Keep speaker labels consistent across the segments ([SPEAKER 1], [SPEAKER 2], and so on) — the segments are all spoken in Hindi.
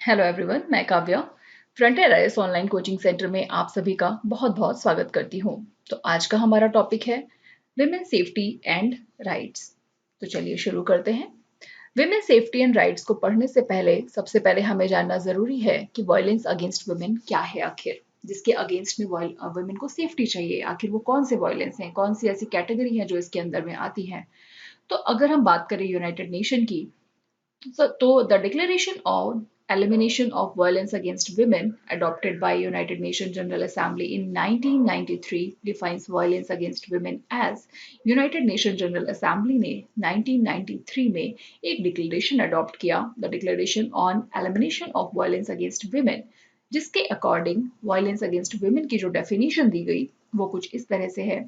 [SPEAKER 1] हेलो एवरीवन, मैं Kavya frontier IAS online coaching centre में आप सभी का बहुत बहुत स्वागत करती हूँ। तो आज का हमारा टॉपिक है विमेन सेफ्टी एंड राइट्स। तो चलिए शुरू करते हैं। विमेन सेफ्टी एंड राइट्स को पढ़ने से पहले सबसे पहले हमें जानना जरूरी है कि वायलेंस अगेंस्ट वुमेन क्या है, आखिर जिसके अगेंस्ट में वुमेन को सेफ्टी चाहिए। आखिर वो कौन से वायलेंस हैं, कौन सी ऐसी कैटेगरी है जो इसके अंदर में आती है। तो अगर हम बात करें यूनाइटेड नेशन की, so the Declaration on Elimination of Violence Against Women, adopted by United Nations General Assembly in 1993, defines violence against women as United Nations General Assembly ने 1993 में एक डिक्लेरेशन अडॉप्ट किया, the declaration on elimination of violence against women, जिसके अकॉर्डिंग वायलेंस अगेंस्ट वुमेन की जो डेफिनेशन दी गई वो कुछ इस तरह से है: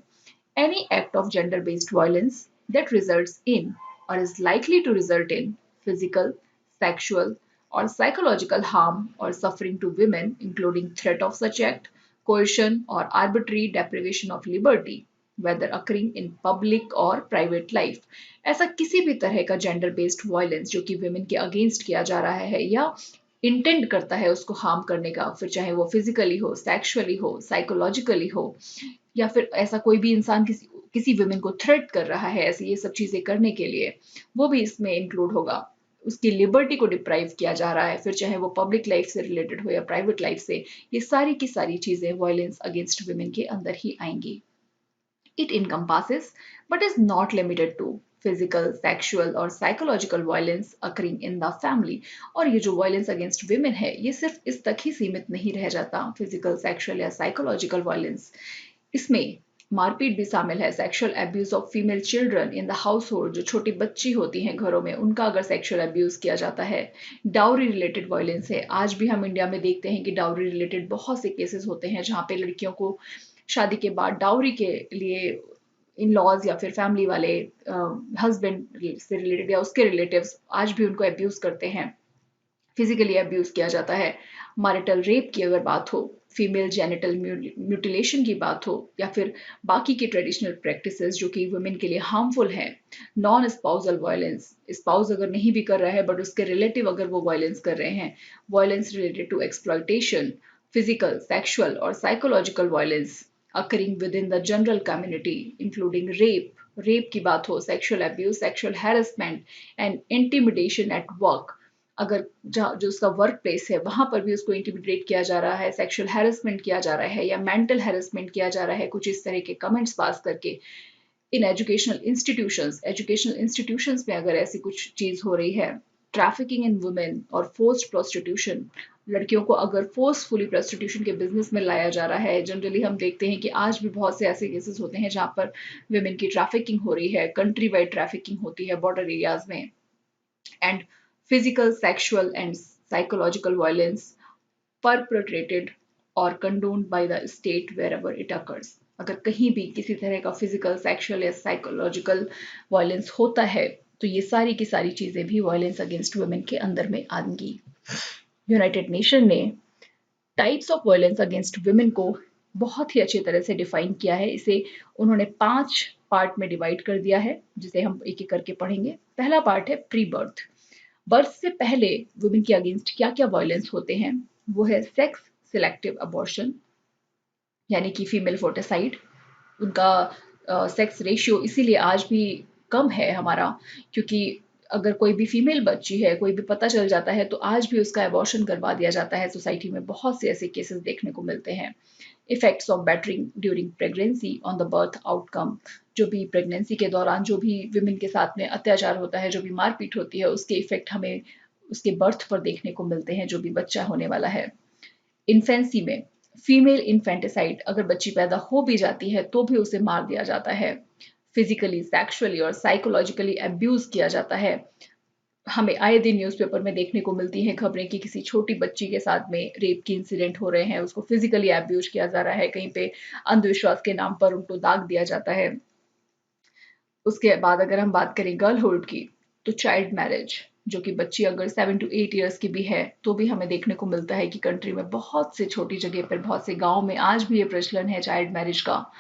[SPEAKER 1] any act of gender based violence that results in or is likely to result in physical, sexual, or psychological harm or suffering to women, including threat of such act, coercion, or arbitrary deprivation of liberty, whether occurring in public or private life। ऐसा किसी भी तरह का जेंडर बेस्ड वायलेंस जो कि वुमेन के अगेंस्ट किया जा रहा है या इंटेंड करता है उसको हार्म करने का, फिर चाहे वो फिजिकली हो, सेक्सुअली हो, साइकोलॉजिकली हो, या फिर ऐसा कोई भी इंसान किसी किसी वुमेन को थ्रेट कर रहा है ऐसे ये सब चीजें करने के लिए, वो भी इसमें इंक्लूड होगा। उसकी लिबर्टी को डिप्राइव किया जा रहा है, फिर चाहे वो पब्लिक लाइफ से रिलेटेड हो या प्राइवेट लाइफ से, ये सारी की सारी चीजें वायलेंस अगेंस्ट वुमेन के अंदर ही आएंगी। It encompasses, but is not limited to, physical, sexual और psychological violence occurring in the family। और ये जो violence against women है ये सिर्फ इस तक ही सीमित नहीं रह जाता, physical, sexual या psychological violence। इसमें मारपीट भी शामिल है, sexual abuse of female children in the house hold, जो छोटी बच्ची होती हैं घरों में, उनका अगर सेक्सुअल एब्यूज किया जाता है। डाउरी रिलेटेड वायलेंस है, आज भी हम इंडिया में देखते हैं कि डाउरी रिलेटेड बहुत से केसेस होते हैं जहाँ पे लड़कियों को शादी के बाद डाउरी के लिए इन लॉज या फिर फैमिली वाले हस्बैंड से रिलेटेड या उसके रिलेटिव्स आज भी उनको अब्यूज करते हैं, फिजिकली अब्यूज किया जाता है। मैरिटल रेप की अगर बात हो, फीमेल जेनिटल म्यूटिलेशन की बात हो, या फिर बाकी की ट्रेडिशनल प्रैक्टिसेस जो कि वुमेन के लिए हार्मफुल है। नॉन स्पाउसल वायलेंस, स्पाउस अगर नहीं भी कर रहा है बट उसके रिलेटिव अगर वो वायलेंस कर रहे हैं, violence related to exploitation, physical, sexual और psychological violence occurring within the general community, including rape की बात हो, sexual abuse, sexual harassment and intimidation at work. अगर जो उसका वर्क प्लेस है वहां पर भी उसको इंटिमिडेट किया जा रहा है, सेक्सुअल हैरेसमेंट किया जा रहा है या मेंटल हैरेसमेंट किया जा रहा है, कुछ इस तरह के कमेंट्स पास करके। इन एजुकेशनल इंस्टीट्यूशंस में अगर ऐसी कुछ चीज हो रही है, ट्रैफिकिंग इन वुमेन और फोर्स्ड प्रोस्टिट्यूशन, लड़कियों को अगर फोर्सफुली प्रोस्टिट्यूशन के बिजनेस में लाया जा रहा है। जनरली हम देखते हैं कि आज भी बहुत से ऐसे केसेस होते हैं जहां पर वुमेन की ट्रैफिकिंग हो रही है, कंट्री वाइड ट्रैफिकिंग होती है बॉर्डर एरियाज में। And physical, sexual, and psychological violence perpetrated or condoned by the state wherever it occurs। अगर कहीं भी किसी तरह का फिजिकल, सेक्सुअल या साइकोलॉजिकल वायलेंस होता है तो ये सारी की सारी चीजें भी वायलेंस अगेंस्ट वुमेन के अंदर में आएंगी। यूनाइटेड नेशन ने types of violence against women को बहुत ही अच्छी तरह से डिफाइन किया है। इसे उन्होंने 5 पार्ट में डिवाइड कर दिया है, जिसे हम एक एक करके पढ़ेंगे। पहला पार्ट है प्री बर्थ। बर्थ से पहले वुमेन के अगेंस्ट क्या क्या वायलेंस होते हैं, वो है सेक्स सिलेक्टिव अबॉर्शन, यानी कि फीमेल फोर्टिसाइड। उनका सेक्स रेशियो इसीलिए आज भी कम है हमारा, क्योंकि अगर कोई भी फीमेल बच्ची है, कोई भी पता चल जाता है तो आज भी उसका अबॉर्शन करवा दिया जाता है। सोसाइटी में बहुत से ऐसे केसेस देखने को मिलते हैं। Effects of battering during pregnancy on the birth outcome, जो भी प्रेगनेंसी के दौरान जो भी विमेन के साथ में अत्याचार होता है, जो भी मारपीट होती है, उसके इफेक्ट हमें उसके बर्थ पर देखने को मिलते हैं, जो भी बच्चा होने वाला है। इन्फेंसी में फीमेल इन्फेंटिसाइड, अगर बच्ची पैदा हो भी जाती है तो भी उसे मार दिया जाता है। फिजिकली, सेक्सुअली और साइकोलॉजिकली अब्यूज किया जाता है। हमें आए दिन न्यूज़पेपर में देखने को मिलती हैं खबरें कि किसी छोटी बच्ची के साथ में रेप की इंसिडेंट हो रहे हैं, उसको फिजिकली अब्यूज किया जा रहा है, कहीं पे अंधविश्वास के नाम पर उनको दाग दिया जाता है। उसके बाद अगर हम बात करें गर्लहुड की, तो चाइल्ड मैरिज, जो कि बच्ची अगर 7 to 8 ईयर्स की भी है तो भी हमें देखने को मिलता है कि कंट्री में बहुत से छोटी जगह पर, बहुत से गांव में आज भी ये प्रचलन है चाइल्ड मैरिज का।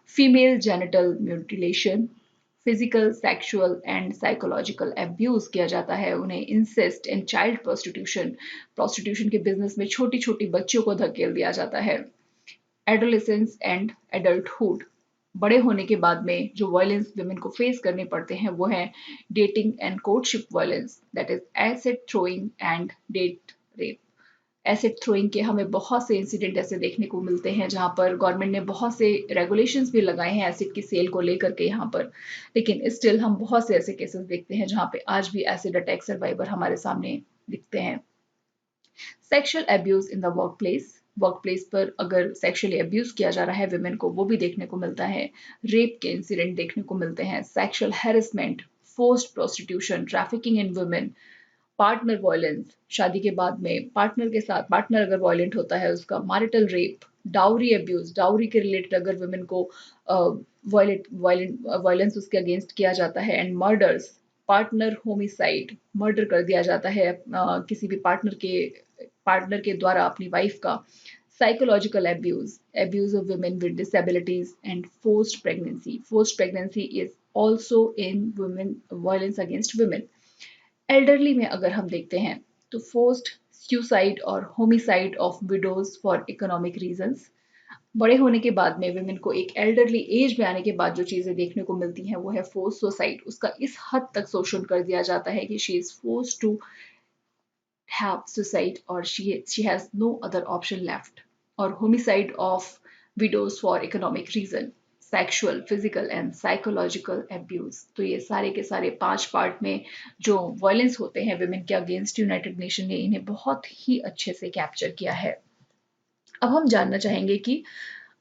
[SPEAKER 1] Female genital mutilation, physical, sexual and psychological abuse किया जाता है उन्हें, incest and child prostitution, prostitution के बिजनेस में छोटी छोटी बच्चियों को धकेल दिया जाता है। एडोलेसेंस एंड एडल्टहुड, बड़े होने के बाद में जो वायलेंस वुमेन को फेस करने पड़ते हैं वो है dating and courtship violence, that is acid throwing and date rape. Acid throwing के हमें बहुत से इंसिडेंट ऐसे देखने को मिलते हैं जहां पर गवर्नमेंट ने बहुत से रेगुलेशंस भी लगाए हैं एसिड की सेल को लेकर के यहाँ पर, लेकिन स्टिल हम बहुत से ऐसे केसेस देखते हैं जहां पे आज भी एसिड अटैक सर्वाइवर हमारे सामने दिखते हैं। Sexual abuse in the work place, work place पर अगर सेक्सुअली अब्यूज किया जा रहा है वुमेन को वो भी देखने को मिलता है। रेप के इंसिडेंट देखने को मिलते हैं, sexual harassment, forced prostitution, trafficking in women, partner violence, शादी के बाद में पार्टनर के साथ पार्टनर अगर वायलेंट होता है उसका, marital rape, dowry abuse, dowry के रिलेटेड अगर वुमेन को वायलेंस उसके अगेंस्ट किया जाता है, and murders, partner homicide, murder कर दिया जाता है किसी भी पार्टनर के द्वारा अपनी वाइफ का। Psychological abuse, abuse of women with disabilities and forced pregnancy, forced pregnancy is also in women, violence against women. Elderly में अगर हम देखते हैं तो फोर्स्ड सुसाइड और homicide of widows for economic reasons, बड़े होने के बाद में वुमेन को एक एल्डरली एज में आने के बाद जो चीजें देखने को मिलती हैं वो है फोर्स सुसाइड, उसका इस हद तक शोषण कर दिया जाता है कि she is force to have suicide or she has no other option left, or homicide of widows for economic reason, sexual, physical and psychological abuse। तो ये सारे के सारे 5 पार्ट में जो वायलेंस होते हैं वुमेन के अगेंस्ट, यूनाइटेड नेशन ने इन्हें बहुत ही अच्छे से कैप्चर किया है। अब हम जानना चाहेंगे कि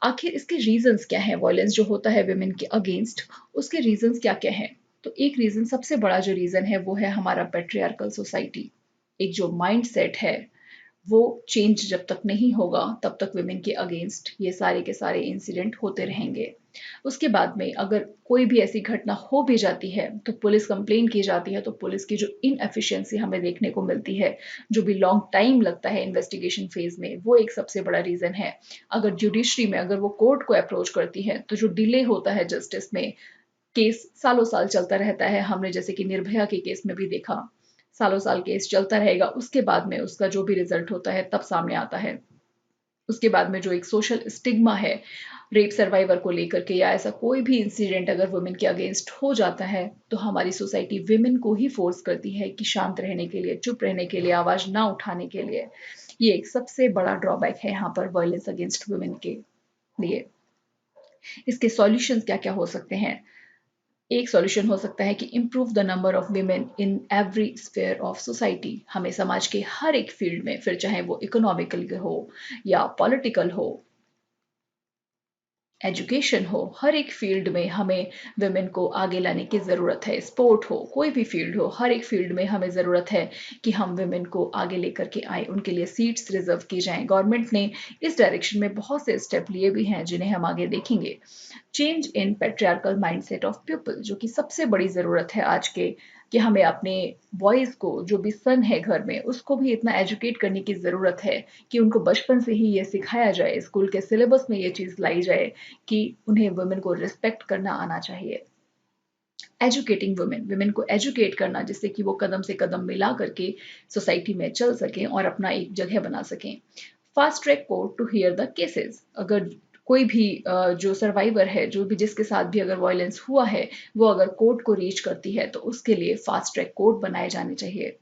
[SPEAKER 1] आखिर इसके रीजंस क्या है, वायलेंस जो होता है वुमेन के अगेंस्ट उसके रीजंस क्या क्या हैं। तो एक रीजन, सबसे बड़ा जो रीजन है वो है हमारा पेट्रियार्कल सोसाइटी। एक जो माइंड सेट है वो चेंज जब तक नहीं होगा तब तक वुमेन के अगेंस्ट ये सारे के सारे इंसिडेंट होते रहेंगे। उसके बाद में अगर कोई भी ऐसी घटना हो भी जाती है तो पुलिस कंप्लेन की जाती है, तो पुलिस की जो इनएफिशिएंसी हमें देखने को मिलती है, जो भी लॉन्ग टाइम लगता है इन्वेस्टिगेशन फेज में, वो एक सबसे बड़ा रीजन है। अगर जुडिशरी में अगर वो कोर्ट को अप्रोच करती है तो जो डिले होता है जस्टिस में, केस सालों साल चलता रहता है। हमने जैसे कि निर्भया के केस में भी देखा, सालों साल केस चलता रहेगा, उसके बाद में उसका जो भी रिजल्ट होता है तब सामने आता है। उसके बाद में जो एक सोशल स्टिग्मा है रेप सर्वाइवर को लेकर के, या ऐसा कोई भी इंसिडेंट अगर वुमेन के अगेंस्ट हो जाता है तो हमारी सोसाइटी वुमेन को ही फोर्स करती है कि शांत रहने के लिए, चुप रहने के लिए, आवाज ना उठाने के लिए। ये एक सबसे बड़ा ड्रॉबैक है यहाँ पर वायलेंस अगेंस्ट वुमेन के लिए। इसके सॉल्यूशंस क्या क्या हो सकते हैं? एक सॉल्यूशन हो सकता है कि improve the number of women in every sphere of society. हमें समाज के हर एक फील्ड में, फिर चाहे वो इकोनॉमिकल हो या पॉलिटिकल हो, एजुकेशन हो, हर एक फील्ड में हमें वुमेन को आगे लाने की ज़रूरत है। स्पोर्ट हो, कोई भी फील्ड हो, हर एक फील्ड में हमें ज़रूरत है कि हम वुमेन को आगे लेकर के आए, उनके लिए सीट्स रिजर्व की जाएं। गवर्नमेंट ने इस डायरेक्शन में बहुत से स्टेप लिए भी हैं जिन्हें हम आगे देखेंगे। Change in patriarchal mindset of people, जो कि सबसे बड़ी ज़रूरत है आज के, कि हमें अपने बॉयज़ को, जो भी सन है घर में, उसको भी इतना एजुकेट करने की ज़रूरत है कि उनको बचपन से ही ये सिखाया जाए, स्कूल के सिलेबस में ये चीज़ लाई जाए कि उन्हें वुमेन को रिस्पेक्ट करना आना चाहिए। एजुकेटिंग वुमेन, वुमेन को एजुकेट करना जिससे कि वो कदम से कदम मिला करके सोसाइटी में चल सकें और अपना एक जगह बना सकें। Fast track court to hear the cases, अगर कोई भी जो सर्वाइवर है, जो भी जिसके साथ भी अगर वायलेंस हुआ है, वो अगर कोर्ट को रीच करती है तो उसके लिए फास्ट ट्रैक कोर्ट बनाए जाने चाहिए।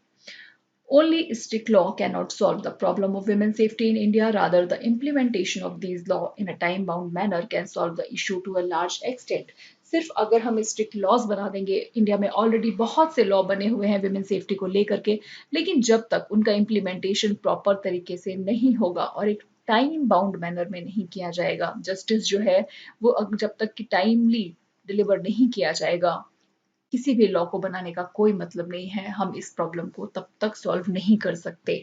[SPEAKER 1] Only strict law cannot solve the problem of women's safety in India. Rather, the implementation of these laws in a time-bound manner can solve the issue to a large extent. सिर्फ अगर हम स्ट्रिक्ट लॉज बना देंगे, इंडिया में ऑलरेडी बहुत से लॉ बने हुए हैं विमेन सेफ्टी को लेकर के, लेकिन जब तक उनका इम्प्लीमेंटेशन प्रॉपर तरीके से नहीं होगा और एक टाइम बाउंड मैनर में नहीं किया जाएगा, जस्टिस जो है वो जब तक कि टाइमली डिलीवर नहीं किया जाएगा, किसी भी लॉ को बनाने का कोई मतलब नहीं है। हम इस प्रॉब्लम को तब तक सॉल्व नहीं कर सकते।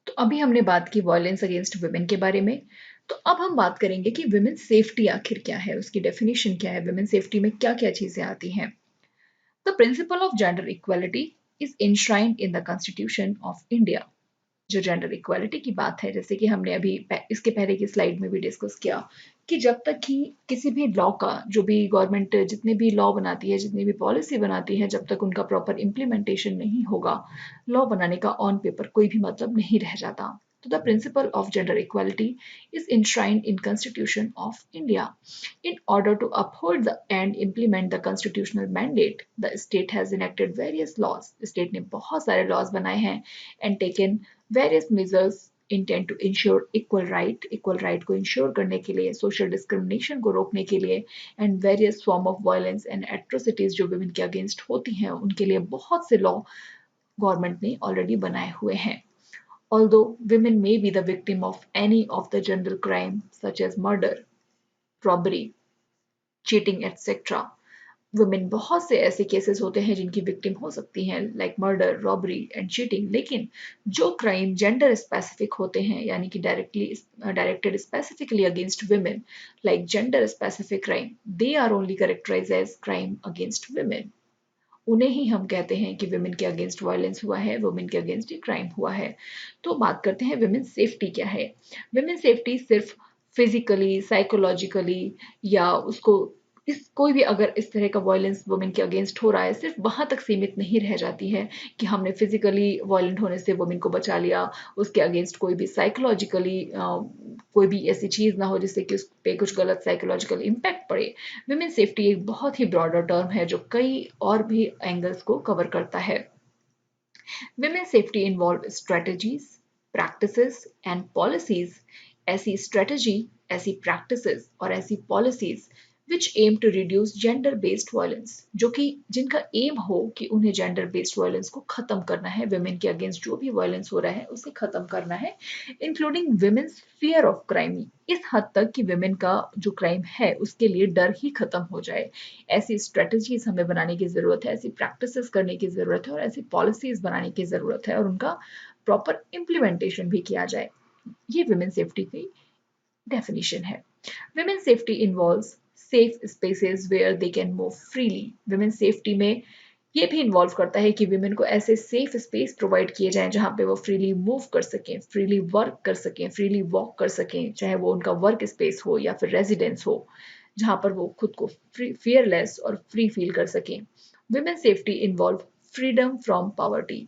[SPEAKER 1] तो अभी हमने बात की वायलेंस अगेंस्ट वुमेन के बारे में, तो अब हम बात करेंगे कि वुमेन सेफ्टी आखिर क्या है, उसकी डेफिनेशन क्या है, वुमेन सेफ्टी में क्या क्या चीजें आती हैं। The principle of gender equality is enshrined in the Constitution of India. जो जेंडर इक्वालिटी की बात है, जैसे कि हमने अभी इसके पहले की स्लाइड में भी डिस्कस किया कि जब तक कि किसी भी लॉ का, जो भी गवर्नमेंट जितने भी लॉ बनाती है, जितनी भी पॉलिसी बनाती है, जब तक उनका प्रॉपर इम्प्लीमेंटेशन नहीं होगा, लॉ बनाने का ऑन पेपर कोई भी मतलब नहीं रह जाता. तो the principle of gender equality is enshrined in Constitution of India. In order to uphold and implement the constitutional mandate, the state has enacted various laws. State ने बहुत सारे laws बनाए हैं and taken various measures intent to ensure equal right को ensure करने के लिए, social discrimination को रोकने के लिए, and various form of violence and atrocities जो women के against होती हैं, उनके लिए बहुत से law गवर्नमेंट ने ऑलरेडी बनाए हुए हैं. Although women may be the victim of any of the general crime such as murder, robbery, cheating, etc. Women बहुत से ऐसे केसेस होते हैं जिनकी विक्टिम हो सकती हैं, like murder, robbery and cheating. लेकिन जो क्राइम जेंडर स्पेसिफिक होते हैं, यानी कि directed specifically against women, like gender specific crime, they are only characterise as crime against women. उन्हें ही हम कहते हैं कि वुमेन के अगेंस्ट वायलेंस हुआ है, वुमेन के अगेंस्ट ही क्राइम हुआ है. तो बात करते हैं वुमेन सेफ्टी क्या है. वुमेन सेफ्टी सिर्फ फिजिकली, साइकोलॉजिकली या उसको इस कोई भी अगर इस तरह का वायलेंस वुमेन के अगेंस्ट हो रहा है, सिर्फ वहां तक सीमित नहीं रह जाती है कि हमने फिजिकली वायलेंट होने से वुमेन को बचा लिया, उसके अगेंस्ट कोई भी साइकोलॉजिकली कोई भी ऐसी चीज ना हो जिससे कि उस पे कुछ गलत साइकोलॉजिकल इम्पैक्ट पड़े. विमेन सेफ्टी एक बहुत ही ब्रॉडर टर्म है जो कई और भी एंगल्स को कवर करता है. Women safety involve strategies, practices and policies. ऐसी स्ट्रेटजी, ऐसी प्रैक्टिसेस और ऐसी policies which aim to reduce gender based violence, जो कि जिनका एम हो कि उन्हें जेंडर बेस्ड वायलेंस को खत्म करना है, वुमेन के अगेंस्ट जो भी वायलेंस हो रहा है उसे खत्म करना है, including women's fear of crime. इस हद तक कि वुमेन का जो क्राइम है उसके लिए डर ही खत्म हो जाए. ऐसी स्ट्रेटजीज हमें बनाने की जरूरत है, ऐसी प्रैक्टिसेस करने की जरूरत है और ऐसी पॉलिसीज बनाने की जरूरत है और उनका प्रॉपर इम्प्लीमेंटेशन भी किया जाए. ये वुमेन सेफ्टी की डेफिनेशन है. Women's safety involves safe spaces where they can move freely. Women's safety में ये भी इन्वॉल्व करता है कि विमेन को ऐसे सेफ स्पेस प्रोवाइड किए जाएं जहां पे वो फ्रीली मूव कर सकें, फ्रीली वर्क कर सकें, फ्रीली वॉक कर सकें, चाहे वो उनका वर्क स्पेस हो या फिर रेजिडेंस हो, जहां पर वो खुद को फियरलेस और फ्री फील कर सकें. Women safety involve freedom from poverty.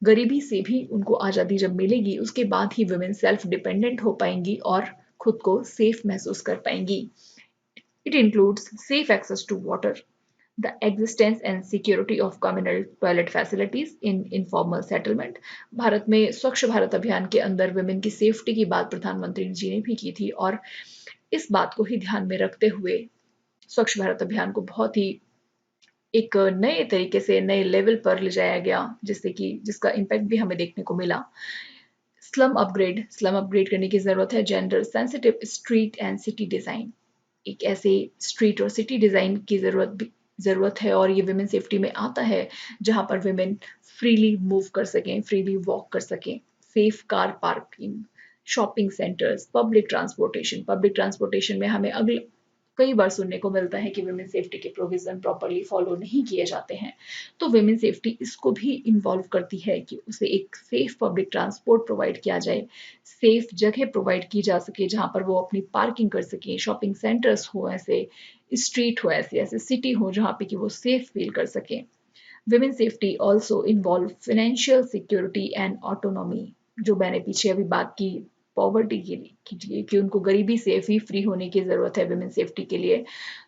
[SPEAKER 1] गरीबी से भी उनको आज़ादी जब मिलेगी उसके बाद ही वुमेन सेल्फ डिपेंडेंट हो पाएंगी और खुद को सेफ महसूस कर पाएंगी. It includes safe access to water, the existence and security of communal toilet facilities in informal settlement. Bharat में स्वच्छ भारत अभियान के अंदर वुमेन की सेफ्टी की बात प्रधानमंत्री जी ने भी की थी और इस बात को ही ध्यान में रखते हुए स्वच्छ भारत अभियान को बहुत ही एक नए तरीके से नए लेवल पर ले जाया गया, जिससे कि जिसका इम्पैक्ट भी हमें देखने को मिला. स्लम अपग्रेड करने की जरूरत है. Gender sensitive street and city design. एक ऐसे स्ट्रीट और सिटी डिजाइन की जरूरत है और ये विमेन सेफ्टी में आता है जहां पर विमेन फ्रीली मूव कर सकें, फ्रीली वॉक कर सकें. Safe car parking, shopping centres, public transportation में हमें अगले कई बार सुनने को मिलता है कि वुमेन सेफ्टी के प्रोविजन प्रॉपरली फॉलो नहीं किए जाते हैं. तो वुमेन सेफ्टी इसको भी इन्वॉल्व करती है कि उसे एक सेफ पब्लिक ट्रांसपोर्ट प्रोवाइड किया जाए, सेफ जगह प्रोवाइड की जा सके जहां पर वो अपनी पार्किंग कर सके, शॉपिंग सेंटर्स हो ऐसे, स्ट्रीट हो ऐसे, ऐसे सिटी हो जहां पे कि वो सेफ फील कर सके. Women safety also involve financial security and autonomy. जो मैंने पीछे अभी बात की पॉवर्टी के लिए कि उनको गरीबी से भी फ्री होने की जरूरत है वुमेन सेफ्टी के लिए,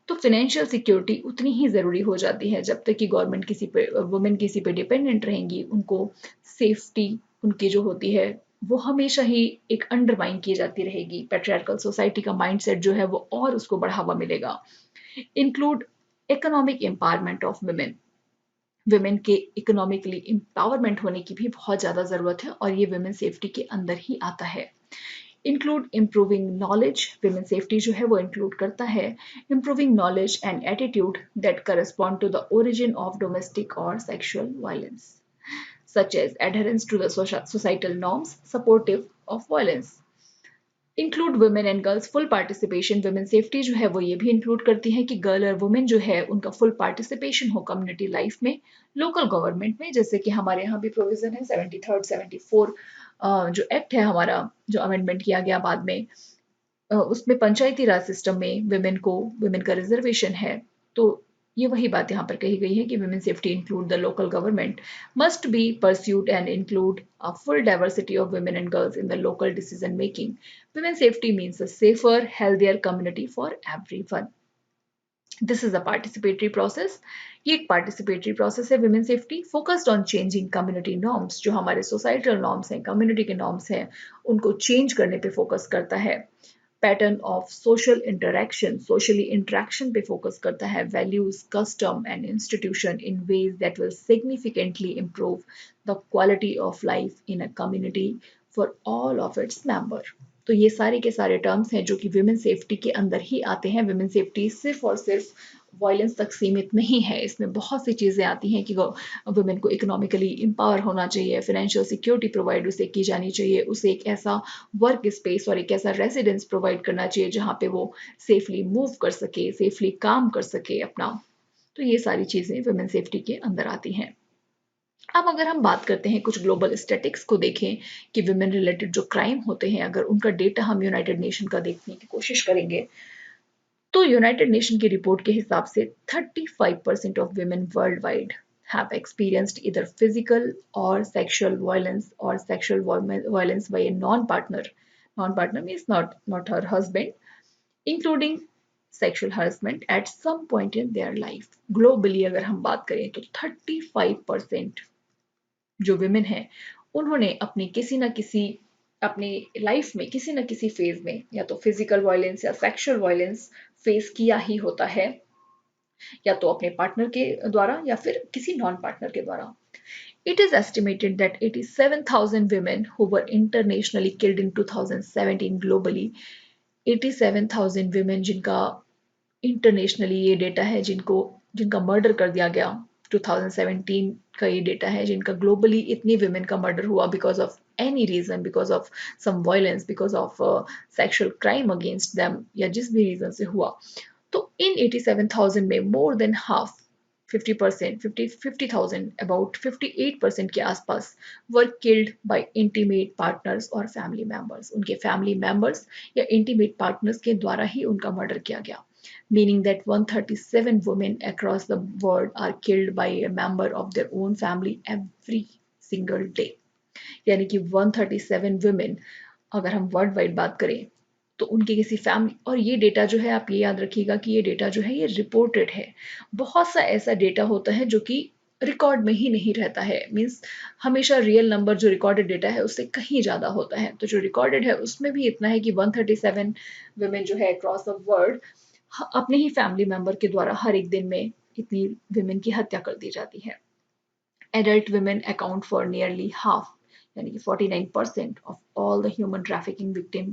[SPEAKER 1] तो फाइनेंशियल सिक्योरिटी उतनी ही जरूरी हो जाती है. जब तक कि गवर्नमेंट किसी पे, वुमेन किसी पे डिपेंडेंट रहेंगी, उनको सेफ्टी उनकी जो होती है वो हमेशा ही एक अंडरमाइन की जाती रहेगी. पैट्रियार्कल सोसाइटी का माइंडसेट जो है वो और उसको बढ़ावा मिलेगा. Include economic empowerment of women. Women के इकोनॉमिकली एम्पावरमेंट होने की भी बहुत ज़्यादा ज़रूरत है और ये वुमेन सेफ्टी के अंदर ही आता है. Include improving knowledge. Women safety जो है वो इंक्लूड करता है improving knowledge and attitude that correspond to the origin of domestic और sexual violence, such as adherence to the societal norms supportive of violence. Include women and girls full participation. Women safety जो है वो ये भी इंक्लूड करती है कि गर्ल और वुमेन जो है उनका फुल पार्टिसिपेशन हो कम्युनिटी लाइफ में, लोकल गवर्नमेंट में, जैसे कि हमारे यहाँ भी प्रोविजन है 73rd 74 जो एक्ट है हमारा, जो अमेंडमेंट किया गया बाद में, उसमें पंचायती राज सिस्टम में वुमेन का रिजर्वेशन है। तो ये वही बात यहाँ पर कही गई है कि women safety include the local government must be pursued and include a full diversity of women and girls in the local decision making. Women safety means a safer healthier community for everyone. This is a participatory process. ये एक पार्टिसिपेटरी प्रोसेस है। Women safety focused on changing community norms, जो हमारे सोसाइटल नॉर्म्स हैं, कम्युनिटी के नॉर्म्स हैं, उनको चेंज करने पे फोकस करता है। Pattern of social interaction, socially interaction पे फोकस करता है। Values, custom and institution in ways that will significantly improve the quality of life in a community for all of its member. तो ये सारे के सारे टर्म्स हैं जो कि वुमेन सेफ्टी के अंदर ही आते हैं। वुमेन सेफ्टी सिर्फ और सिर्फ वायलेंस तक सीमित नहीं है, इसमें बहुत सी चीज़ें आती हैं कि वुमेन को इकोनॉमिकली एम्पावर होना चाहिए, फाइनेंशियल सिक्योरिटी प्रोवाइड उसे की जानी चाहिए, उसे एक ऐसा वर्क स्पेस और एक ऐसा रेजिडेंस प्रोवाइड करना चाहिए जहाँ पे वो सेफली मूव कर सके, सेफली काम कर सके अपना। तो ये सारी चीज़ें वुमेन सेफ्टी के अंदर आती हैं। अब अगर हम बात करते हैं कुछ ग्लोबल स्टैटिक्स को देखें कि वुमेन रिलेटेड जो क्राइम होते हैं, अगर उनका डेटा हम यूनाइटेड नेशन का देखने की कोशिश करेंगे, तो यूनाइटेड नेशन की रिपोर्ट के हिसाब से 35% of women world wide have experienced either physical or sexual violence or sexual violence by a non-partner. Non-partner means not her husband, including sexual harassment at some point in their life. Globally अगर हम बात करें तो 35% जो विमेन हैं उन्होंने अपनी किसी ना किसी अपनी लाइफ में किसी ना किसी फेज में या तो फिजिकल वायलेंस या सेक्सुअल वायलेंस फेस किया ही होता है, या तो अपने पार्टनर के द्वारा या फिर किसी नॉन पार्टनर के द्वारा। It is estimated that 87,000 women who were internationally killed in 2017 globally, 87,000 women जिनका इंटरनेशनली ये डेटा है, जिनका मर्डर कर दिया गया 2017 का ये डेटा है, जिनका ग्लोबली इतनी वुमेन का मर्डर हुआ because of any reason, because of some violence, because of sexual crime against them, या जिस भी रीजन से हुआ। तो इन 87,000 में मोर देन हाफ 50%, 50,000, अबाउट 58% के आसपास were killed by intimate partners और फैमिली मेंबर्स। उनके फैमिली मेंबर्स या इंटीमेट पार्टनर्स के द्वारा ही उनका मर्डर किया गया, meaning that 137 women across the world are killed by a member of their own family every single day। यानी कि 137 women, अगर हम वर्ल्ड वाइड बात करें तो उनके किसी फैमिली, और ये डेटा जो है आप ये याद रखिएगा कि ये डेटा जो है ये रिपोर्टेड है। बहुत सा ऐसा डेटा होता है जो कि रिकॉर्ड में ही नहीं रहता है, मीन्स हमेशा रियल नंबर जो रिकॉर्डेड डेटा है उससे कहीं ज़्यादा होता है। तो जो रिकॉर्डेड है उसमें भी इतना है कि 137 वुमेन जो है अक्रॉस द वर्ल्ड अपने ही फैमिली मेंबर के द्वारा हर एक दिन में इतनी वुमेन की हत्या कर दी जाती है। Adult women account for nearly half, यानी कि 49% of all the human trafficking victim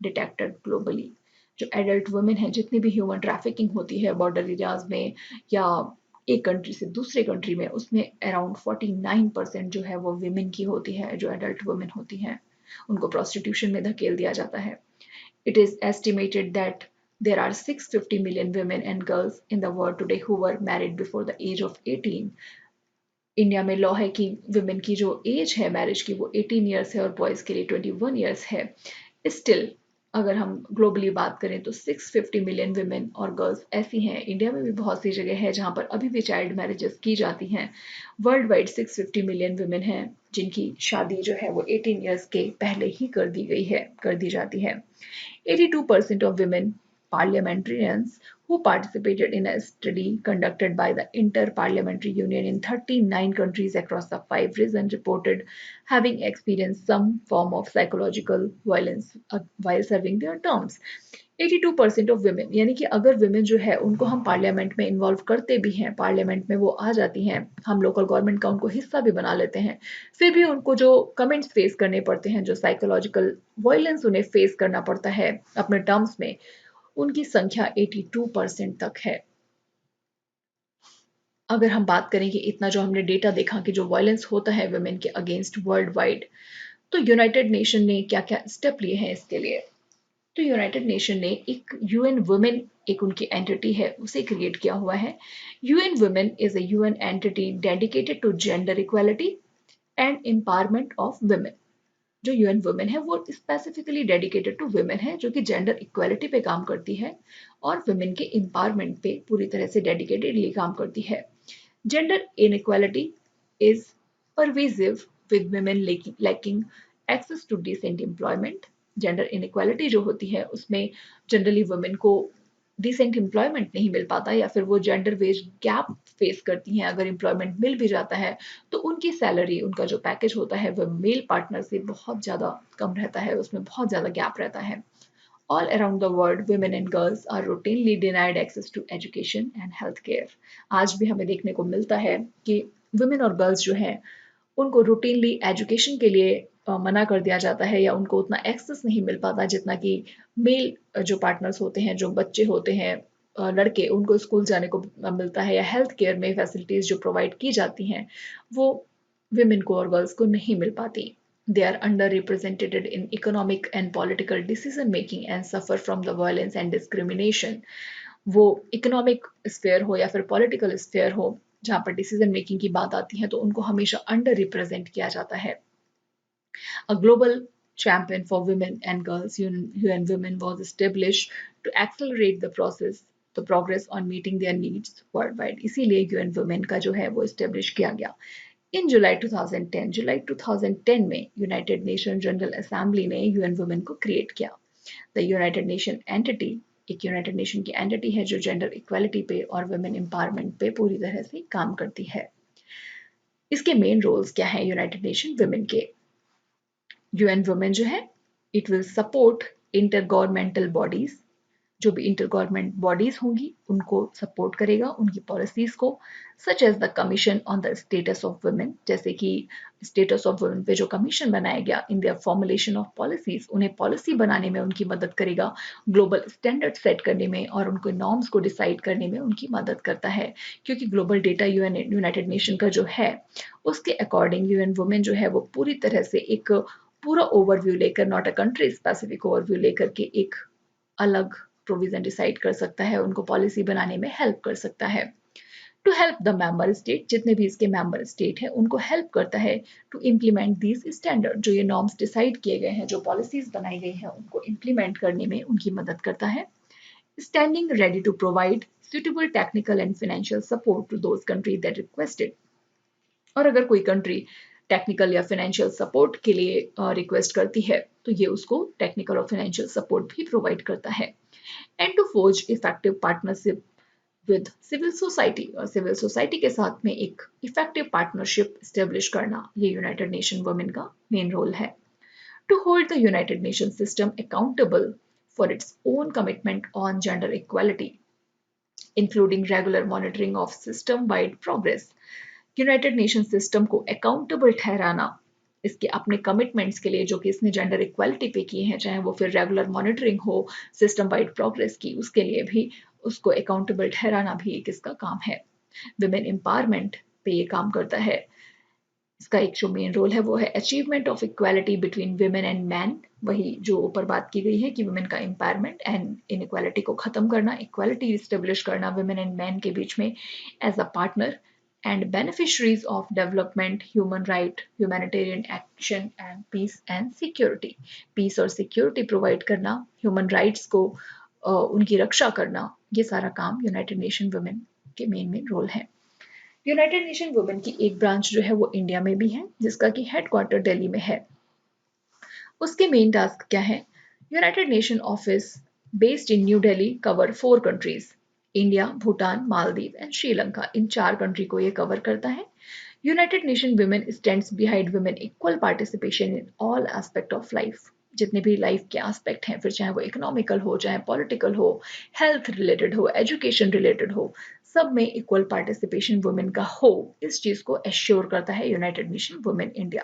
[SPEAKER 1] detected globally। जो एडल्ट वुमेन है, जितनी भी ह्यूमन ट्रैफिकिंग होती है बॉर्डर एरियाज में या एक कंट्री से दूसरे कंट्री में, उसमें अराउंड 49% जो है वो विमेन की होती है, जो एडल्ट वुमेन होती हैं। उनको प्रोस्टिट्यूशन में धकेल दिया जाता है। It is estimated that there are 650 million women and girls in the world today who were married before the age of 18। India में लॉ है कि वुमेन की जो एज है मैरिज की वो 18 ईयर्स है और बॉयज़ के लिए 21 ईयर्स है। स्टिल अगर हम ग्लोबली बात करें तो 650 मिलियन वुमेन और गर्ल्स ऐसी हैं, इंडिया में भी बहुत सी जगह है जहाँ पर अभी भी चाइल्ड मैरिजेस की जाती हैं। वर्ल्ड वाइड 650 मिलियन वुमेन हैं जिनकी शादी जो है वो 18 ईयर्स के पहले ही कर दी जाती है। 82% of women parliamentarians who participated in a study conducted by the Inter-Parliamentary Union in 39 countries across the 5 regions reported having experienced some form of psychological violence while serving their terms। 82% of women, यानी कि अगर वुमेन जो है उनको हम पार्लियामेंट में इन्वॉल्व करते भी हैं, पार्लियामेंट में वो आ जाती हैं, हम लोकल गवर्नमेंट का उनको हिस्सा भी बना लेते हैं, फिर भी उनको जो कमेंट्स फेस करने पड़ते हैं, जो साइकोलॉजिकल वायलेंस उन्हें फेस करना पड़ता है अपने टर्म्स में, उनकी संख्या 82% तक है। अगर हम बात करें कि इतना जो हमने डेटा देखा कि जो वायलेंस होता है वुमेन के अगेंस्ट वर्ल्ड वाइड, तो यूनाइटेड नेशन ने क्या क्या स्टेप लिए हैं इसके लिए। तो यूनाइटेड नेशन ने एक यूएन वुमेन, एक उनकी एंटिटी है, उसे क्रिएट किया हुआ है। UN women is a UN entity dedicated to gender equality and empowerment of women. जो यूएन वुमेन है वो स्पेसिफिकली डेडिकेटेड टू वुमेन है, जो कि जेंडर इक्वालिटी पे काम करती है और वुमेन के एम्पावरमेंट पे पूरी तरह से डेडिकेटेडली काम करती है। Gender inequality is pervasive with women lacking access to decent employment. Gender inequality जो होती है उसमें जनरली वुमेन को डिसेंट एम्प्लॉयमेंट नहीं मिल पाता, या फिर वो जेंडर वेज गैप फेस करती हैं। अगर एम्प्लॉयमेंट मिल भी जाता है तो उनकी सैलरी, उनका जो पैकेज होता है वो मेल पार्टनर से बहुत ज़्यादा कम रहता है, उसमें बहुत ज़्यादा गैप रहता है। All around the world, women and girls are routinely denied access to education and healthcare. आज भी हमें देखने को मिलता है कि women और girls जो हैं उनको रूटीनली एजुकेशन के लिए मना कर दिया जाता है, या उनको उतना एक्सेस नहीं मिल पाता जितना कि मेल जो पार्टनर्स होते हैं, जो बच्चे होते हैं, लड़के, उनको स्कूल जाने को मिलता है, या हेल्थ केयर में फैसिलिटीज जो प्रोवाइड की जाती हैं वो विमेन को और गर्ल्स को नहीं मिल पाती। They are under represented in economic and political decision making and suffer from the violence and discrimination. वो इकोनॉमिक स्फेयर हो या फिर पॉलिटिकल स्फेयर हो, जहाँ पर डिसीजन मेकिंग की बात आती है तो उनको हमेशा अंडर रिप्रेजेंट किया जाता है। A global champion for women and girls, UN Women, was established to accelerate the progress on meeting their needs worldwide. इसीलिए UN Women का जो है वो establish किया गया। In July 2010 में यूनाइटेड नेशन जनरल असेंबली ने UN Women को क्रिएट किया। द यूनाइटेड नेशन एंटिटी एक यूनाइटेड नेशन की एंटिटी है जो जेंडर इक्वालिटी पे और वुमेन एम्पावरमेंट पे पूरी तरह से काम करती है। इसके मेन रोल्स क्या हैं यूनाइटेड नेशन वुमेन के? यूएन वुमेन जो है it will support inter governmental bodies, जो भी इंटर गवर्नमेंट बॉडीज होंगी उनको सपोर्ट करेगा, उनकी पॉलिसीज को, such as the commission on the status of women, जैसे कि स्टेटस ऑफ वुमेन पे जो कमीशन बनाया गया in their formulation of policies, उन्हें पॉलिसी बनाने में उनकी मदद करेगा, ग्लोबल स्टैंडर्ड सेट करने में और उनको नॉर्म्स को डिसाइड करने में उनकी मदद करता है। क्योंकि ग्लोबल डेटा यूनाइटेड नेशन का जो है उसके अकॉर्डिंग यूएन वुमेन जो है वो पूरी तरह से एक पूरा ओवरव्यू लेकर, not a country specific overview लेकर के एक अलग प्रोविजन डिसाइड कर सकता है, उनको पॉलिसी बनाने में हेल्प कर सकता है। To help the member state, जितने भी इसके मेंबर स्टेट है उनको हेल्प करता है टू इम्प्लीमेंट दीज स्टैंडर्ड, जो ये नॉर्म्स डिसाइड किए गए हैं, जो पॉलिसीज बनाई गई हैं उनको इम्प्लीमेंट करने में उनकी मदद करता है। Standing ready to provide suitable technical and financial support to those countries that requested। और अगर कोई कंट्री टेक्निकल या फाइनेंशियल सपोर्ट के लिए रिक्वेस्ट करती है तो ये उसको टेक्निकल और फाइनेंशियल सपोर्ट भी प्रोवाइड करता है। And to forge effective partnership with civil society, और सिविल सोसाइटी के साथ में एक इफेक्टिव पार्टनरशिप स्टेब्लिश करना ये यूनाइटेड नेशन वुमेन का मेन रोल है। To hold the united nation system accountable for its own commitment on gender equality including regular monitoring of system wide progress. United nation system को अकाउंटेबल ठहराना इसके अपने कमिटमेंट्स के लिए जो कि इसने जेंडर इक्वालिटी पे किए हैं, चाहे वो फिर रेगुलर मॉनिटरिंग हो सिस्टम वाइड प्रोग्रेस की, उसके लिए भी उसको अकाउंटेबल ठहराना भी एक इसका काम है। विमेन एम्पावरमेंट पे ये काम करता है। इसका एक जो मेन रोल है वो है achievement of equality between women and man, वही जो ऊपर बात की गई है कि वुमेन का एम्पावरमेंट एंड इनइक्वालिटी को खत्म करना, इक्वालिटी स्टेब्लिश करना विमेन एंड मैन के बीच में as a partner, and beneficiaries of development, human right, humanitarian action and peace and security। peace और security provide करना, human rights को उनकी रक्षा करना, ये सारा काम यूनाइटेड नेशन वुमेन के मेन रोल है। यूनाइटेड नेशन वुमेन की एक ब्रांच जो है वो इंडिया में भी है, जिसका कि हेडक्वार्टर दिल्ली में है। उसके मेन टास्क क्या है? United nation office based in new Delhi cover 4 countries, India, Bhutan, Maldives and Sri Lanka. In 4 country को ये कवर करता है। United nation women stands behind women equal participation in all aspect of life. जितने भी लाइफ के एस्पेक्ट हैं, फिर चाहे वो इकोनॉमिकल हो, चाहे पॉलिटिकल हो, हेल्थ रिलेटेड हो, एजुकेशन रिलेटेड हो, सब में इक्वल पार्टिसिपेशन वुमेन का हो, इस चीज को एश्योर करता है United nation women India.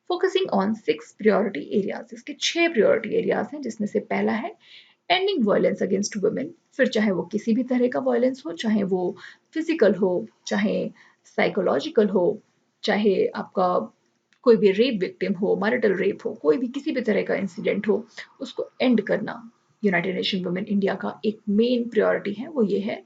[SPEAKER 1] Focusing on 6 priority areas, इसके 6 प्रायोरिटी एरियाज हैं, जिसमें से पहला है एंडिंग वायलेंस अगेंस्ट वुमेन। फिर चाहे वो किसी भी तरह का वायलेंस हो, चाहे वो फिजिकल हो, चाहे साइकोलॉजिकल हो, चाहे आपका कोई भी रेप विक्टिम हो, मैरिटल रेप हो, कोई भी किसी भी तरह का इंसिडेंट हो, उसको एंड करना यूनाइटेड नेशन वुमेन इंडिया का एक मेन प्रायोरिटी है, वो ये है।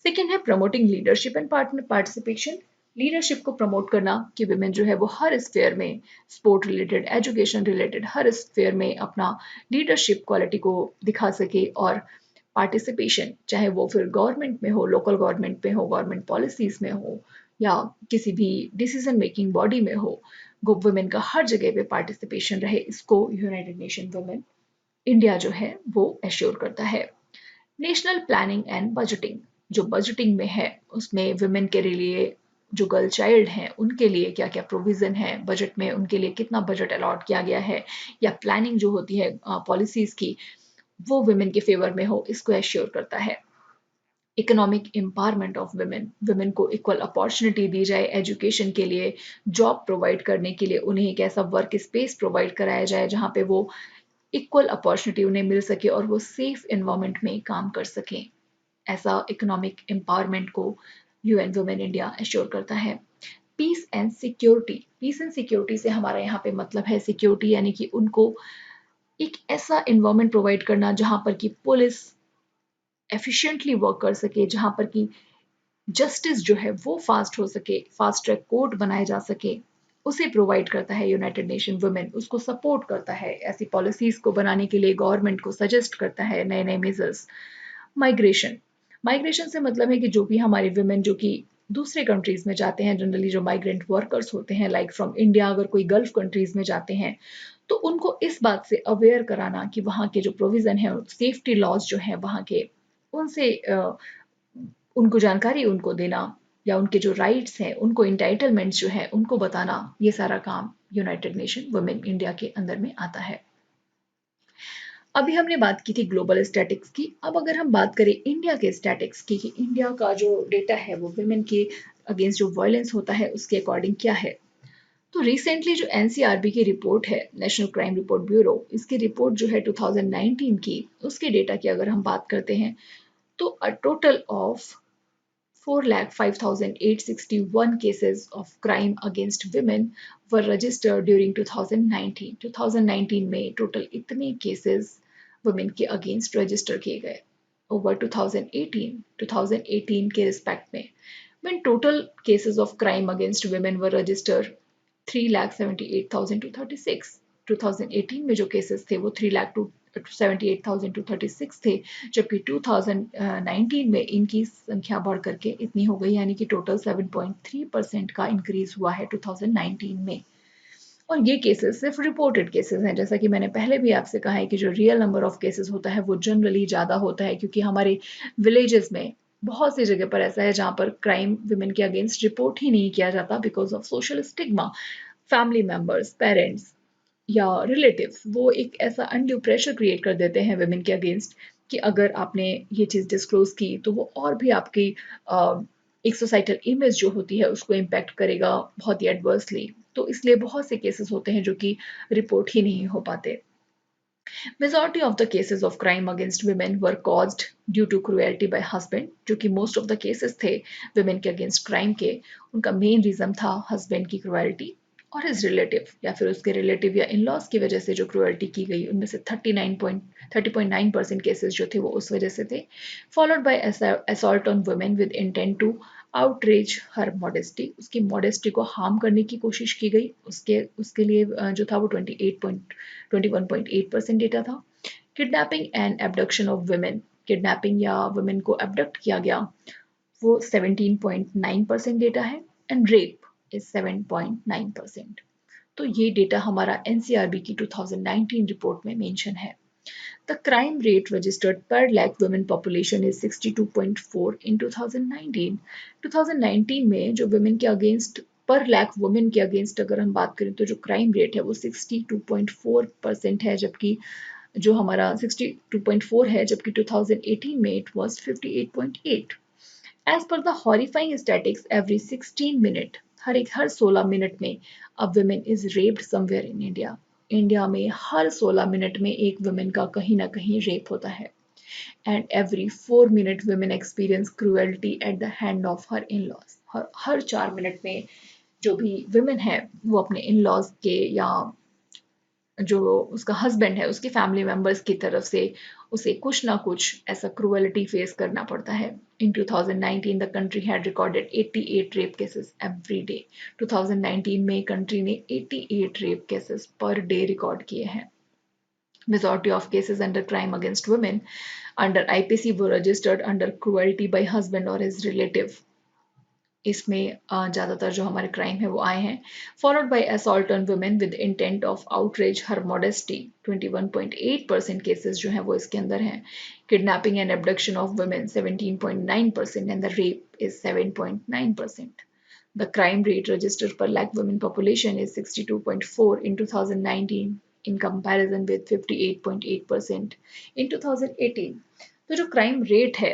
[SPEAKER 1] सेकेंड है promoting leadership and participation. Leadership को प्रमोट करना कि विमेन जो है वो हर स्फेयर में, स्पोर्ट रिलेटेड, एजुकेशन रिलेटेड, हर स्फेयर में अपना लीडरशिप क्वालिटी को दिखा सके और पार्टिसिपेशन, चाहे वो फिर गवर्नमेंट में हो, लोकल गवर्नमेंट में हो, गवर्नमेंट पॉलिसीज में हो या किसी भी डिसीजन मेकिंग बॉडी में हो, वुमेन का हर जगह पे पार्टिसिपेशन रहे, इसको यूनाइटेड नेशन वुमेन इंडिया जो है वो एश्योर करता है। नेशनल प्लानिंग एंड बजटिंग, जो बजटिंग में है उसमें वुमेन के लिए, जो गर्ल चाइल्ड हैं उनके लिए क्या क्या प्रोविजन है बजट में, उनके लिए कितना बजट अलॉट किया गया है, या प्लानिंग जो होती है पॉलिसीज की, वो वुमेन के फेवर में हो, इसको एश्योर करता है। Economic empowerment of women, women को इक्वल अपॉर्चुनिटी दी जाए एजुकेशन के लिए, जॉब प्रोवाइड करने के लिए, उन्हें एक ऐसा वर्क स्पेस प्रोवाइड कराया जाए जहाँ पे वो इक्वल अपॉर्चुनिटी उन्हें मिल सके और वो सेफ एनवायरनमेंट में काम कर सकें। ऐसा इकोनॉमिक एम्पावरमेंट को यूएन वुमेन इंडिया एश्योर करता है। Peace and security, peace and security से हमारा यहाँ पे मतलब है सिक्योरिटी, यानी कि उनको एक ऐसा एनवायरनमेंट प्रोवाइड करना जहाँ पर कि पुलिस एफिशिएंटली वर्क कर सके, जहाँ पर कि जस्टिस जो है वो फास्ट हो सके, फास्ट ट्रैक कोर्ट बनाए जा सके, उसे प्रोवाइड करता है यूनाइटेड नेशन वुमेन, उसको सपोर्ट करता है, ऐसी पॉलिसीज को बनाने के लिए गवर्नमेंट को सजेस्ट करता है नए नए मेजर्स। माइग्रेशन, माइग्रेशन से मतलब है कि जो भी हमारे वुमेन जो कि दूसरे कंट्रीज में जाते हैं, जनरली जो माइग्रेंट वर्कर्स होते हैं लाइक फ्रॉम इंडिया, अगर कोई गल्फ कंट्रीज में जाते हैं तो उनको इस बात से अवेयर कराना कि वहाँ के जो प्रोविजन है, सेफ्टी लॉज जो है वहाँ के, उनसे उनको जानकारी उनको देना, या उनके जो राइट्स हैं, उनको इंटाइटलमेंट्स जो है उनको बताना, ये सारा काम यूनाइटेड नेशन वुमेन इंडिया के अंदर में आता है। अभी हमने बात की थी ग्लोबल स्टैटिक्स की, अब अगर हम बात करें इंडिया के स्टैटिक्स की कि इंडिया का जो डेटा है वो वुमेन के अगेंस्ट जो वायलेंस होता है उसके अकॉर्डिंग क्या है, तो रिसेंटली जो एनसीआरबी की रिपोर्ट है, नेशनल क्राइम रिपोर्ट ब्यूरो, इसकी रिपोर्ट जो है 2019 की, उसके डेटा की अगर हम बात करते हैं तो a total of 4,05,861 cases of crime against women were registered during 2019. 2019 में टोटल इतने केसेस वुमेन के अगेंस्ट रजिस्टर किए गए ओवर 2018 के रिस्पेक्ट में, when total cases of crime against women were registered 3,78,236। 2018 में जो केसेस थे वो 3,78,236 थे, जबकि 2019 में इनकी संख्या बढ़ करके इतनी हो गई, यानी कि टोटल 7.3% का इंक्रीज हुआ है 2019 में। और ये केसेस सिर्फ रिपोर्टेड केसेस हैं, जैसा कि मैंने पहले भी आपसे कहा है कि जो रियल नंबर ऑफ केसेस होता है वो जनरली ज़्यादा होता है, क्योंकि हमारे विलेजेस में बहुत सी जगह पर ऐसा है जहाँ पर क्राइम वुमेन के अगेंस्ट रिपोर्ट ही नहीं किया जाता because of social stigma. Family members, parents या रिलेटिव्स वो एक ऐसा अनड्यू प्रेशर क्रिएट कर देते हैं वुमेन के अगेंस्ट कि अगर आपने ये चीज़ डिस्क्लोज की तो वो और भी आपकी एक सोसाइटल इमेज जो होती है उसको इम्पैक्ट करेगा बहुत ही एडवर्सली। तो इसलिए बहुत से केसेस होते हैं जो कि रिपोर्ट ही नहीं हो पाते। Majority of the cases of crime against women were caused due to cruelty by husband, जो कि most of the cases थे women के against crime के, उनका main reason था husband की cruelty और his relative या फिर उसके relative या in-laws की वजह से जो cruelty की गई, उनमें से 30.9% cases जो थे वो उस वजह से थे, followed by assault on women with intent to outreach her modesty, उसकी मॉडेस्टी को हार्म करने की कोशिश की गई, उसके उसके लिए जो था वो 21.8% डेटा था। Kidnapping and abduction of women, kidnapping या वुमेन को एबडक्ट किया गया वो 17.9% डेटा है, एंड रेप इज 7.9%। तो ये डेटा हमारा एनसीआरबी की 2019 रिपोर्ट में मेंशन है। The crime rate registered per lakh women population is 62.4 in 2019. 2019 में जो women के अगेंस्ट पर लाख वुमेन के अगेंस्ट अगर हम बात करें तो जो क्राइम रेट है वो 62.4% है, जबकि जो हमारा 62.4 है, जबकि 2018 में it was 58.8। As per the horrifying statistics every 16 minute, हर 16 मिनट में a women is raped somewhere in India. India में हर 16 मिनट में एक वुमेन का कहीं ना कहीं रेप होता है, and every 4 minute women experience cruelty at the hand of her in laws. हर 4 मिनट में जो भी वुमेन है वो अपने इन लॉज के या जो उसका हस्बैंड है उसकी फैमिली मेंबर्स की तरफ से उसे कुछ ना कुछ ऐसा क्रूअलिटी फेस करना पड़ता है। इन 2019 the country had recorded 88 rape cases every day. 2019 में कंट्री ने 88 rape cases per day record किए हैं। Majority of cases under crime against women under IPC were registered under cruelty by husband or his relative. इसमें ज़्यादातर जो हमारे क्राइम है वो आए हैं। Followed by assault on women with intent of outrage her modesty 21.8% cases जो हैं वो इसके अंदर हैं। Kidnapping and abduction of women 17.9% and the rape is 7.9%. The crime rate registered per lakh women population is 62.4 in 2019 in comparison with 58.8% in 2018. तो जो क्राइम रेट है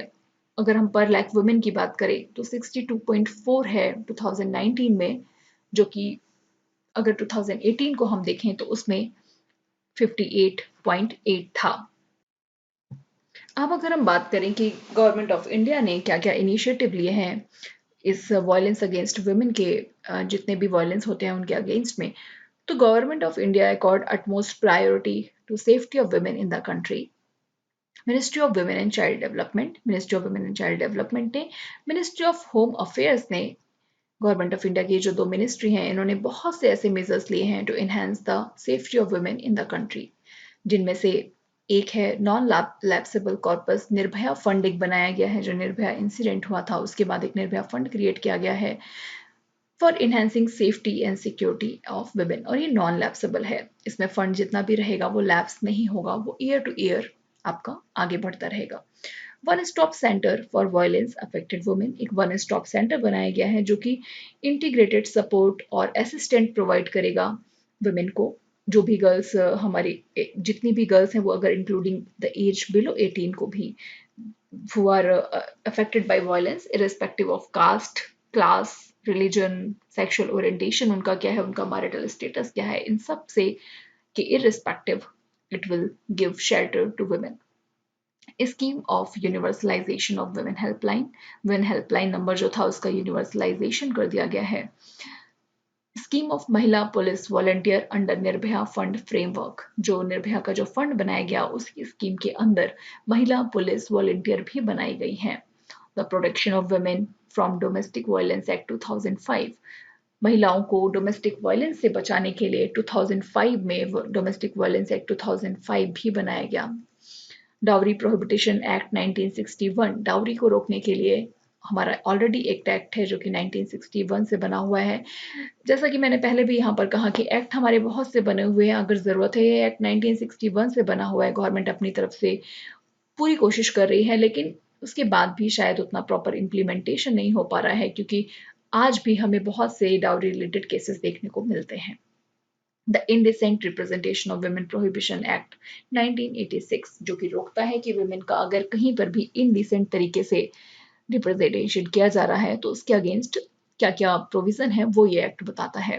[SPEAKER 1] अगर हम पर लाख वुमेन की बात करें तो 62.4 है 2019 में, जो कि अगर 2018 को हम देखें तो उसमें 58.8 था। अब अगर हम बात करें कि गवर्नमेंट ऑफ इंडिया ने क्या क्या इनिशिएटिव लिए हैं इस वायलेंस अगेंस्ट वुमेन के, जितने भी वायलेंस होते हैं उनके अगेंस्ट में, तो government of India accord utmost priority to safety of women in the country. Ministry of women and child development, ministry of women and child development ने, मिनिस्ट्री ऑफ होम अफेयर्स ने, गवर्नमेंट ऑफ इंडिया की जो दो मिनिस्ट्री हैं इन्होंने बहुत से ऐसे मेजर्स लिए हैं to enhance the safety of women in the country, जिनमें से एक है non lapsable corpus Nirbhaya fund एक बनाया गया है। जो निर्भया इंसिडेंट हुआ था उसके बाद एक निर्भया फंड क्रिएट किया गया है for enhancing safety and security of women, और ये नॉन लैप्सेबल है। इसमें फंड जितना भी रहेगा वो लैप्स नहीं होगा, वो ईयर टू ईयर आपका आगे बढ़ता रहेगा। One stop centre for violence affected women, एक वन स्टॉप सेंटर बनाया गया है जो कि इंटीग्रेटेड सपोर्ट और असिस्टेंट प्रोवाइड करेगा वुमेन को। जो भी गर्ल्स हमारी जितनी भी गर्ल्स हैं वो अगर इंक्लूडिंग द एज बिलो 18 को भी who are affected by violence irrespective of caste, class, religion, sexual orientation, उनका क्या है, उनका marital status क्या है, इन सब से कि irrespective it will give shelter to women. Scheme of universalization of women helpline number जो था उसका यूनिवर्सलाइजेशन कर दिया गया है। स्कीम ऑफ महिला police volunteer under Nirbhaya fund framework, जो निर्भया का जो फंड बनाया गया उसकी स्कीम के अंदर महिला पुलिस वॉलंटियर भी बनाई गई हैं। The protection of women from domestic violence act 2005, महिलाओं को डोमेस्टिक वायलेंस से बचाने के लिए 2005 में डोमेस्टिक वायलेंस एक्ट 2005 भी बनाया गया। डाउरी प्रोहिबिटेशन एक्ट 1961, डाउरी को रोकने के लिए हमारा ऑलरेडी एक एक्ट है जो कि 1961 से बना हुआ है। जैसा कि मैंने पहले भी यहाँ पर कहा कि एक्ट हमारे बहुत से बने हुए हैं, अगर ज़रूरत है ये एक्ट 1961 से बना हुआ है, गवर्नमेंट अपनी तरफ से पूरी कोशिश कर रही है, लेकिन उसके बाद भी शायद उतना प्रॉपर इम्प्लीमेंटेशन नहीं हो पा रहा है क्योंकि आज भी हमें बहुत से डाउरी रिलेटेड केसेस देखने को मिलते हैं। The indecent representation of women prohibition act 1986, जो कि रोकता है कि वुमेन का अगर कहीं पर भी इनडिसेंट तरीके से रिप्रेजेंटेशन किया जा रहा है तो उसके अगेंस्ट क्या क्या प्रोविजन है वो ये एक्ट बताता है,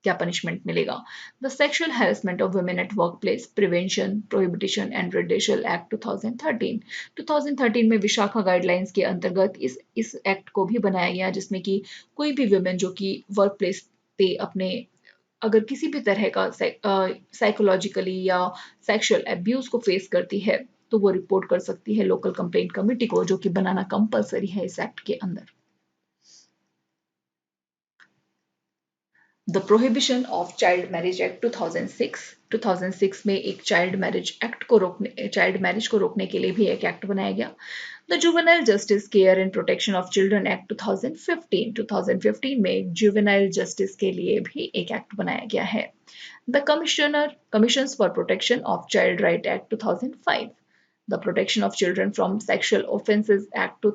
[SPEAKER 1] क्या पनिशमेंट मिलेगा। The sexual harassment of women at work place prevention prohibition and redressal act 2013 में विशाखा गाइडलाइंस के अंतर्गत इस एक्ट को भी बनाया गया, जिसमें कि कोई भी वुमेन जो कि वर्क प्लेस पे अपने अगर किसी भी तरह का साइकोलॉजिकली या सेक्सुअल अब्यूज को फेस करती है तो वो रिपोर्ट कर सकती है लोकल कंप्लेंट कमेटी को, जो कि बनाना कंपलसरी है इस एक्ट के अंदर। The prohibition of child marriage act 2006 में एक चाइल्ड मैरिज को रोकने के लिए भी एक एक्ट बनाया गया। The juvenile justice care and protection of children act 2015 में जुवेनाइल जस्टिस के लिए भी एक एक्ट बनाया गया है। The commissions for protection of child right act 2005, the protection of children from sexual offences act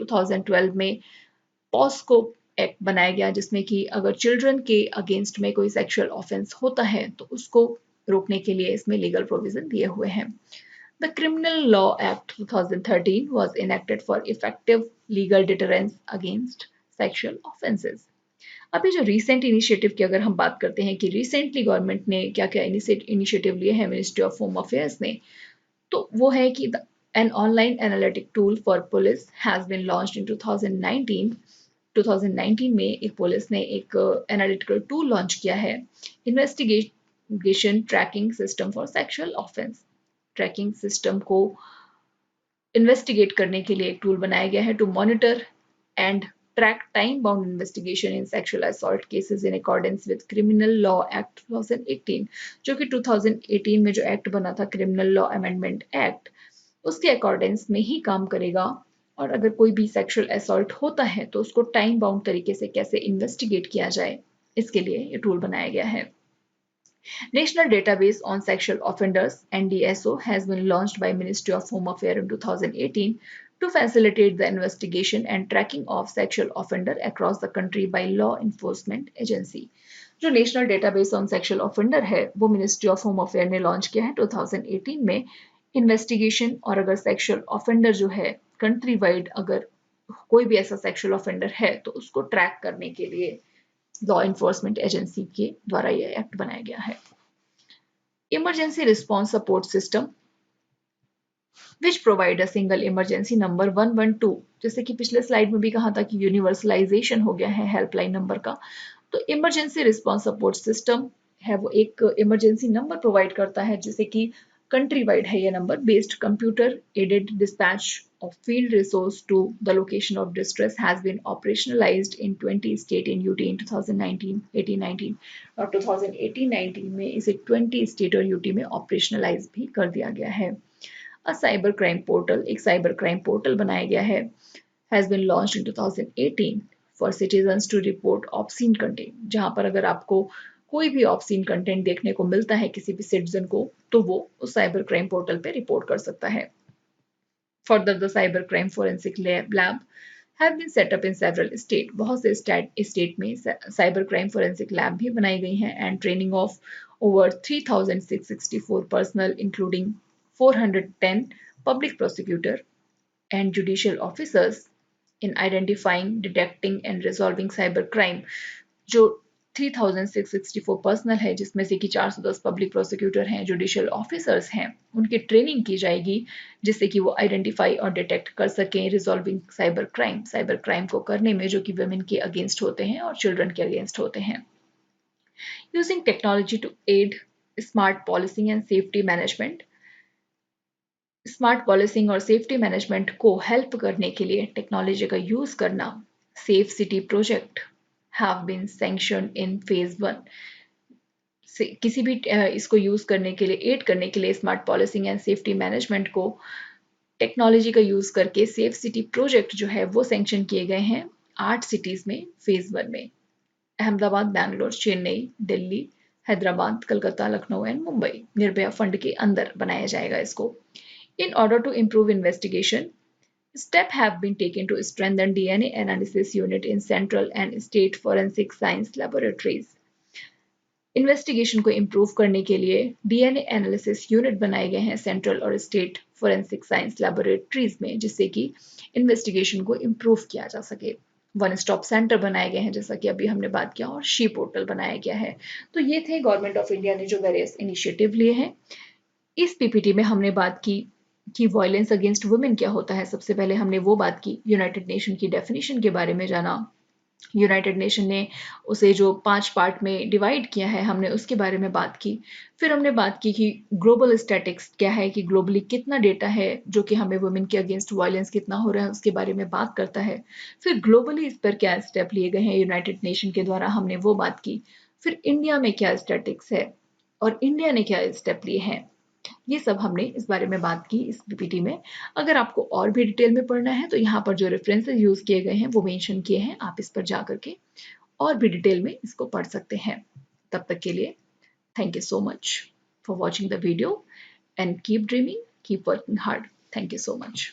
[SPEAKER 1] 2012 में पॉस्को एक्ट बनाया गया, जिसमें कि अगर चिल्ड्रन के अगेंस्ट में कोई सेक्सुअल ऑफेंस होता है तो उसको रोकने के लिए इसमें लीगल प्रोविजन दिए हुए हैं। The criminal law act 2013 was enacted for effective legal deterrence against sexual offenses. अभी जो रिसेंट इनिशिएटिव की अगर हम बात करते हैं कि रिसेंटली गवर्नमेंट ने क्या क्या इनिशिएटिव लिए हैं मिनिस्ट्री ऑफ होम अफेयर्स ने, तो वो है कि an online analytic tool for police has been launched in 2019 में एक पुलिस ने एक एनालिटिकल टूल लॉन्च किया है investigation tracking system for sexual offence. Tracking system को इन्वेस्टिगेट करने के लिए एक टूल बनाया गया है to monitor and track time bound investigation in sexual assault cases in accordance with criminal law act 2018, जो कि 2018 में जो एक्ट बना था क्रिमिनल लॉ अमेंडमेंट एक्ट, उसके अकॉर्डेंस में ही काम करेगा। और अगर कोई भी सेक्सुअल असॉल्ट होता है तो उसको टाइम बाउंड तरीके से कैसे इन्वेस्टिगेट किया जाए, इसके लिए ये टूल बनाया गया है। National Database on Sexual Offenders (NDSO) has been launched by Ministry of Home Affairs in 2018 to facilitate the investigation and tracking of sexual offender across the country by law enforcement agency. जो national database on sexual offender है वो मिनिस्ट्री ऑफ होम अफेयर ने लॉन्च किया है 2018 में। इन्वेस्टिगेशन और अगर सेक्सुअल ऑफेंडर जो है कंट्री वाइड अगर कोई भी ऐसा सेक्सुअल ऑफेंडर है तो उसको ट्रैक करने के लिए लॉ इन्फोर्समेंट एजेंसी के द्वारा यह एक्ट बनाया गया है। Emergency response support system which provide a single emergency number 112, जैसे कि पिछले स्लाइड में भी कहा था कि यूनिवर्सलाइजेशन हो गया है हेल्पलाइन नंबर का, तो इमरजेंसी रिस्पॉन्स सपोर्ट सिस्टम है वो एक इमरजेंसी नंबर प्रोवाइड करता है जिसे कि कंट्री वाइड है ये number, based computer aided dispatch of field resource to the location of distress has been operationalized in 20 state in UT in 2019 18-19 और 2018-19 में इसे 20 स्टेट और यूटी में ऑपरेशनलाइज भी कर दिया गया है। अ साइबर क्राइम पोर्टल, एक साइबर क्राइम पोर्टल बनाया गया है, has been launched in 2018 for citizens to report obscene content, जहां पर अगर आपको कोई भी ऑब्सीन कंटेंट देखने को मिलता है किसी भी सिटीजन को तो वो उस साइबर क्राइम पोर्टल पे रिपोर्ट कर सकता है। Further, the cybercrime forensic lab have been set up in several states. बहुत से स्टेट में साइबर क्राइम फोरेंसिक लैब भी बनाई गई हैं and training of over 3,664 personal including 410 public prosecutor and judicial officers in identifying, detecting and resolving cyber crime, जो 3,664 पर्सनल है जिसमें से कि 410 पब्लिक प्रोसिक्यूटर हैं, जुडिशियल ऑफिसर्स हैं, उनकी ट्रेनिंग की जाएगी जिससे कि वो आइडेंटिफाई और डिटेक्ट कर सकें रिजॉल्विंग साइबर क्राइम को करने में जो कि वुमेन के अगेंस्ट होते हैं और चिल्ड्रन के अगेंस्ट होते हैं। Using technology to aid smart policing and safety management, smart policing और सेफ्टी मैनेजमेंट को हेल्प करने के लिए टेक्नोलॉजी का यूज करना, safe city project have been sanctioned in phase 1। किसी भी इसको यूज करने के लिए एड करने के लिए smart policing and safety management को टेक्नोलॉजी का यूज करके सेफ सिटी प्रोजेक्ट जो है वो सैंक्शन किए गए हैं 8 सिटीज में फेज 1 में। अहमदाबाद, बैंगलोर, चेन्नई, दिल्ली, हैदराबाद, कलकत्ता, लखनऊ एंड मुंबई निर्भया फंड के अंदर बनाया जाएगा इसको। In order to improve investigation, steps have been taken to strengthen DNA analysis unit in central and state forensic science laboratories. Investigation को इम्प्रूव करने के लिए डीएनए एनालिसिस यूनिट बनाए गए हैं सेंट्रल और स्टेट फोरेंसिक साइंस लैबोरेटरीज में जिससे कि इन्वेस्टिगेशन को इम्प्रूव किया जा सके। वन स्टॉप सेंटर बनाए गए हैं जैसा कि अभी हमने बात किया और शी पोर्टल बनाया गया है। तो ये थे गवर्नमेंट ऑफ इंडिया ने जो वेरियस इनिशिएटिव लिए हैं। इस पीपीटी में हमने बात की कि वायलेंस अगेंस्ट वुमेन क्या होता है। सबसे पहले हमने वो बात की, यूनाइटेड नेशन की डेफिनेशन के बारे में जाना। यूनाइटेड नेशन ने उसे जो 5 पार्ट में डिवाइड किया है हमने उसके बारे में बात की। फिर हमने बात की कि ग्लोबल स्टैटिक्स क्या है, कि ग्लोबली कितना डेटा है जो कि हमें वुमेन के अगेंस्ट वायलेंस कितना हो रहा है उसके बारे में बात करता है। फिर ग्लोबली इस पर क्या स्टेप लिए गए हैं यूनाइटेड नेशन के द्वारा, हमने वो बात की। फिर इंडिया में क्या स्टैटिक्स है और इंडिया ने क्या स्टेप लिए हैं, ये सब हमने इस बारे में बात की इस पीपीटी में। अगर आपको और भी डिटेल में पढ़ना है तो यहाँ पर जो रेफरेंसेस यूज किए गए हैं वो मेंशन किए हैं, आप इस पर जा करके और भी डिटेल में इसको पढ़ सकते हैं। तब तक के लिए thank you so much for watching the video and keep dreaming, keep working hard. Thank you so much.